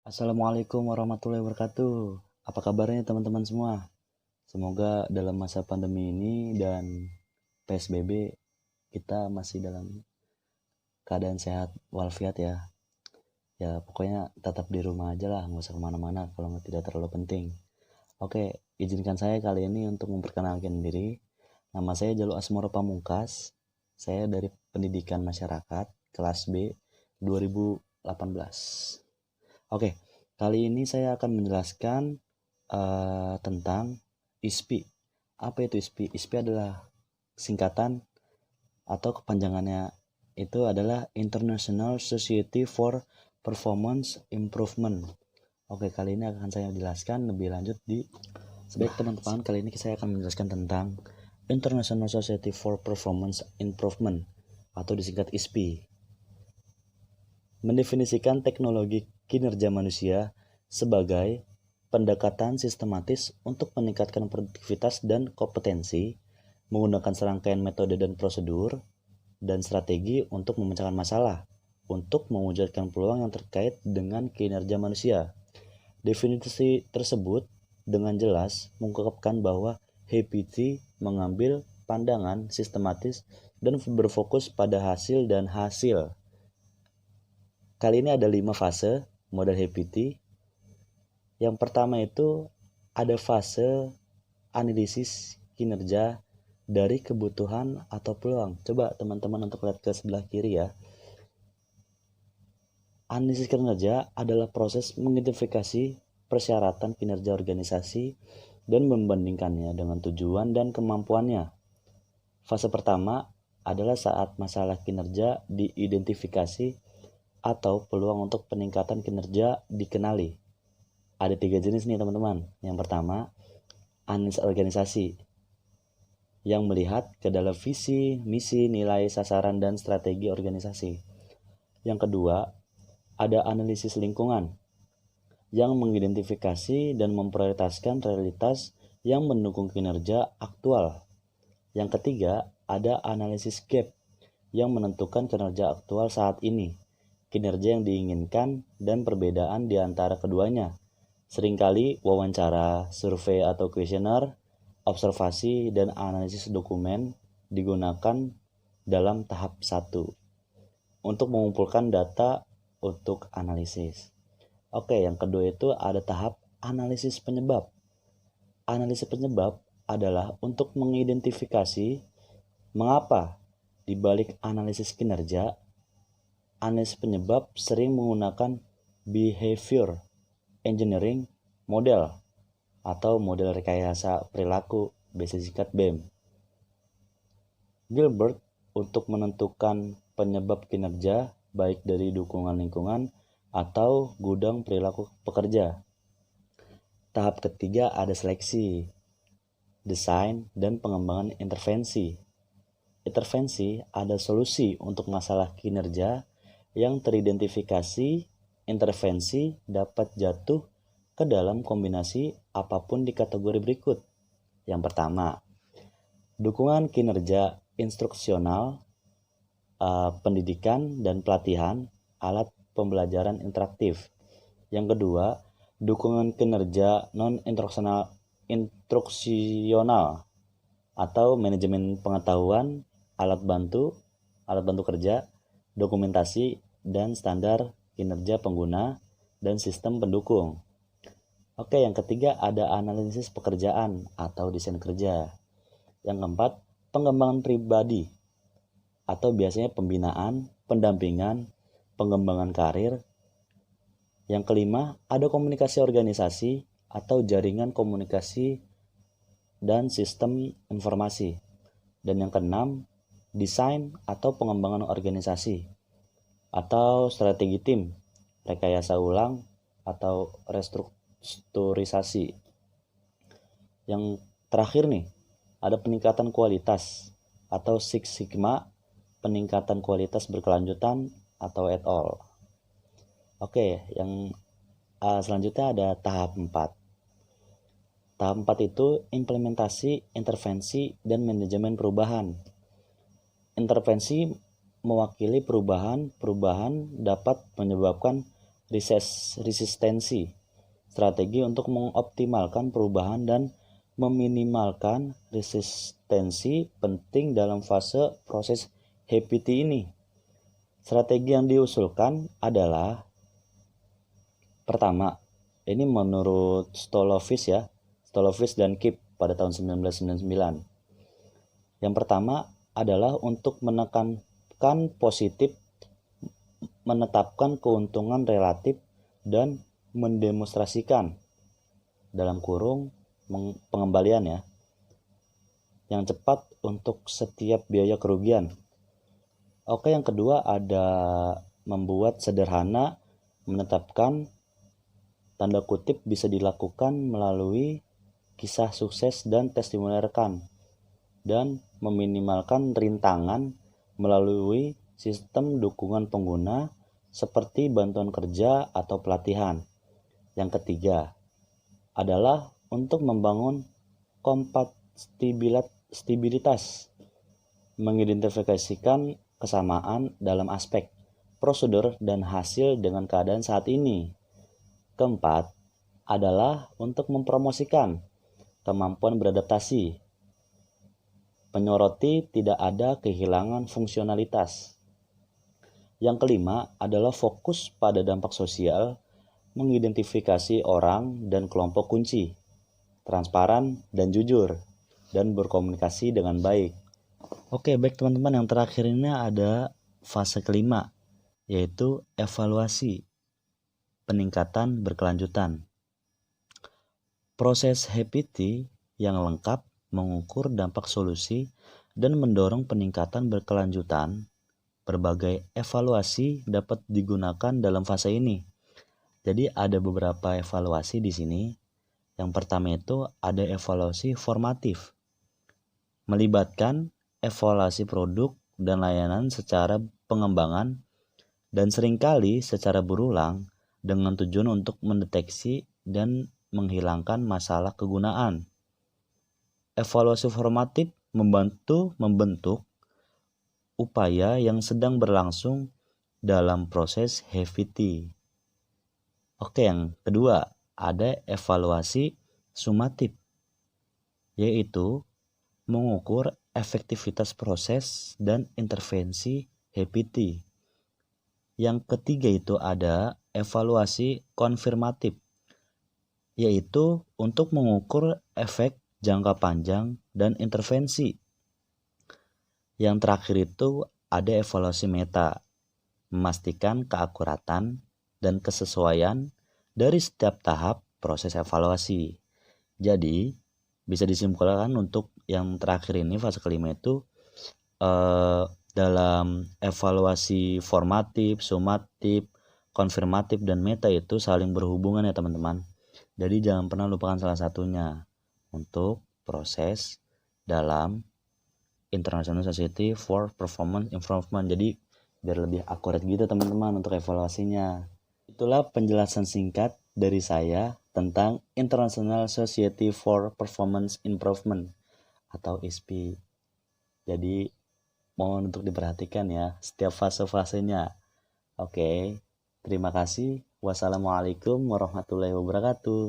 Assalamualaikum warahmatullahi wabarakatuh. Apa kabarnya teman-teman semua? Semoga dalam masa pandemi ini dan PSBB kita masih dalam keadaan sehat walafiat ya. Ya pokoknya tetap di rumah aja lah, nggak usah kemana-mana kalau nggak tidak terlalu penting. Oke, izinkan saya kali ini untuk memperkenalkan diri. Nama saya Jaluk Asmoro Pamungkas. Saya dari Pendidikan Masyarakat kelas B 2018. Oke, kali ini saya akan menjelaskan tentang ISPI. Apa itu ISPI? ISPI adalah singkatan atau kepanjangannya itu adalah International Society for Performance Improvement. Oke, kali ini akan saya jelaskan lebih lanjut di Baik teman-teman, kali ini saya akan menjelaskan tentang International Society for Performance Improvement atau disingkat ISPI. Mendefinisikan teknologi kinerja manusia sebagai pendekatan sistematis untuk meningkatkan produktivitas dan kompetensi menggunakan serangkaian metode dan prosedur dan strategi untuk memecahkan masalah untuk mewujudkan peluang yang terkait dengan kinerja manusia. Definisi tersebut dengan jelas mengungkapkan bahwa HPT mengambil pandangan sistematis dan berfokus pada hasil dan hasil. Kali ini ada 5 fase model HPT. Yang pertama itu ada fase analisis kinerja dari kebutuhan atau peluang. Coba teman-teman untuk lihat ke sebelah kiri ya. Analisis kinerja adalah proses mengidentifikasi persyaratan kinerja organisasi dan membandingkannya dengan tujuan dan kemampuannya. Fase pertama adalah saat masalah kinerja diidentifikasi atau peluang untuk peningkatan kinerja dikenali. Ada 3 jenis nih teman-teman. Yang pertama, analisis organisasi yang melihat ke dalam visi, misi, nilai, sasaran, dan strategi organisasi. Yang kedua, ada analisis lingkungan yang mengidentifikasi dan memprioritaskan realitas yang mendukung kinerja aktual. Yang ketiga, ada analisis gap yang menentukan kinerja aktual saat ini, kinerja yang diinginkan, dan perbedaan di antara keduanya. Seringkali wawancara, survei atau kuesioner, observasi, dan analisis dokumen digunakan dalam tahap 1 untuk mengumpulkan data untuk analisis. Oke, yang kedua itu ada tahap analisis penyebab. Analisis penyebab adalah untuk mengidentifikasi mengapa di balik analisis kinerja. Analisis penyebab sering menggunakan behavior engineering model atau model rekayasa perilaku, biasa disingkat BEM. Gilbert untuk menentukan penyebab kinerja baik dari dukungan lingkungan atau gudang perilaku pekerja. Tahap ketiga ada seleksi, desain, dan pengembangan intervensi. Intervensi ada solusi untuk masalah kinerja yang teridentifikasi. Intervensi dapat jatuh ke dalam kombinasi apapun di kategori berikut. Yang pertama, dukungan kinerja instruksional, pendidikan dan pelatihan, alat pembelajaran interaktif. Yang kedua, dukungan kinerja non-instruksional atau manajemen pengetahuan, alat bantu kerja, dokumentasi, dan standar kinerja pengguna dan sistem pendukung. Oke, yang ketiga ada analisis pekerjaan atau desain kerja. Yang keempat, pengembangan pribadi atau biasanya pembinaan, pendampingan, pengembangan karir. Yang kelima, ada komunikasi organisasi atau jaringan komunikasi dan sistem informasi. Dan yang keenam, desain atau pengembangan organisasi atau strategi tim, rekayasa ulang atau restrukturisasi. Yang terakhir nih, ada peningkatan kualitas atau Six Sigma, peningkatan kualitas berkelanjutan atau et al. Oke, yang selanjutnya ada tahap 4. Tahap 4 itu implementasi, intervensi, dan manajemen perubahan. Intervensi mewakili perubahan dapat menyebabkan resistensi, strategi untuk mengoptimalkan perubahan dan meminimalkan resistensi penting dalam fase proses HPT ini. Strategi yang diusulkan adalah pertama, ini menurut Stolovis dan Kip pada tahun 1999. Yang pertama adalah untuk menekankan positif, menetapkan keuntungan relatif, dan mendemonstrasikan dalam kurung pengembalian yang cepat untuk setiap biaya kerugian. Oke, yang kedua ada membuat sederhana, menetapkan tanda kutip bisa dilakukan melalui kisah sukses dan testimoni rekan, dan meminimalkan rintangan melalui sistem dukungan pengguna seperti bantuan kerja atau pelatihan. Yang ketiga adalah untuk membangun kompatibilitas, mengidentifikasikan kesamaan dalam aspek, prosedur, dan hasil dengan keadaan saat ini. Keempat adalah untuk mempromosikan kemampuan beradaptasi, menyoroti tidak ada kehilangan fungsionalitas. Yang kelima adalah fokus pada dampak sosial, mengidentifikasi orang dan kelompok kunci, transparan dan jujur, dan berkomunikasi dengan baik. Oke, baik teman-teman, yang terakhir ini ada fase kelima, yaitu evaluasi peningkatan berkelanjutan. Proses HPT yang lengkap mengukur dampak solusi dan mendorong peningkatan berkelanjutan. Berbagai evaluasi dapat digunakan dalam fase ini. Jadi ada beberapa evaluasi di sini. Yang pertama itu ada evaluasi formatif, melibatkan evaluasi produk dan layanan secara pengembangan dan seringkali secara berulang dengan tujuan untuk mendeteksi dan menghilangkan masalah kegunaan. Evaluasi formatif membantu membentuk upaya yang sedang berlangsung dalam proses HPT. Oke, yang kedua ada evaluasi sumatif, yaitu mengukur efektivitas proses dan intervensi HPT. Yang ketiga itu ada evaluasi konfirmatif, yaitu untuk mengukur efek jangka panjang dan intervensi. Yang terakhir itu ada evaluasi meta, memastikan keakuratan dan kesesuaian dari setiap tahap proses evaluasi. Jadi bisa disimpulkan untuk yang terakhir ini fase kelima itu dalam evaluasi formatif, sumatif, konfirmatif, dan meta itu saling berhubungan ya teman-teman. Jadi jangan pernah lupakan salah satunya untuk proses dalam International Society for Performance Improvement. Jadi biar lebih akurat gitu teman-teman untuk evaluasinya. Itulah penjelasan singkat dari saya tentang International Society for Performance Improvement atau ISPI. Jadi mohon untuk diperhatikan ya setiap fase-fasenya. Oke, terima kasih. Wassalamualaikum warahmatullahi wabarakatuh.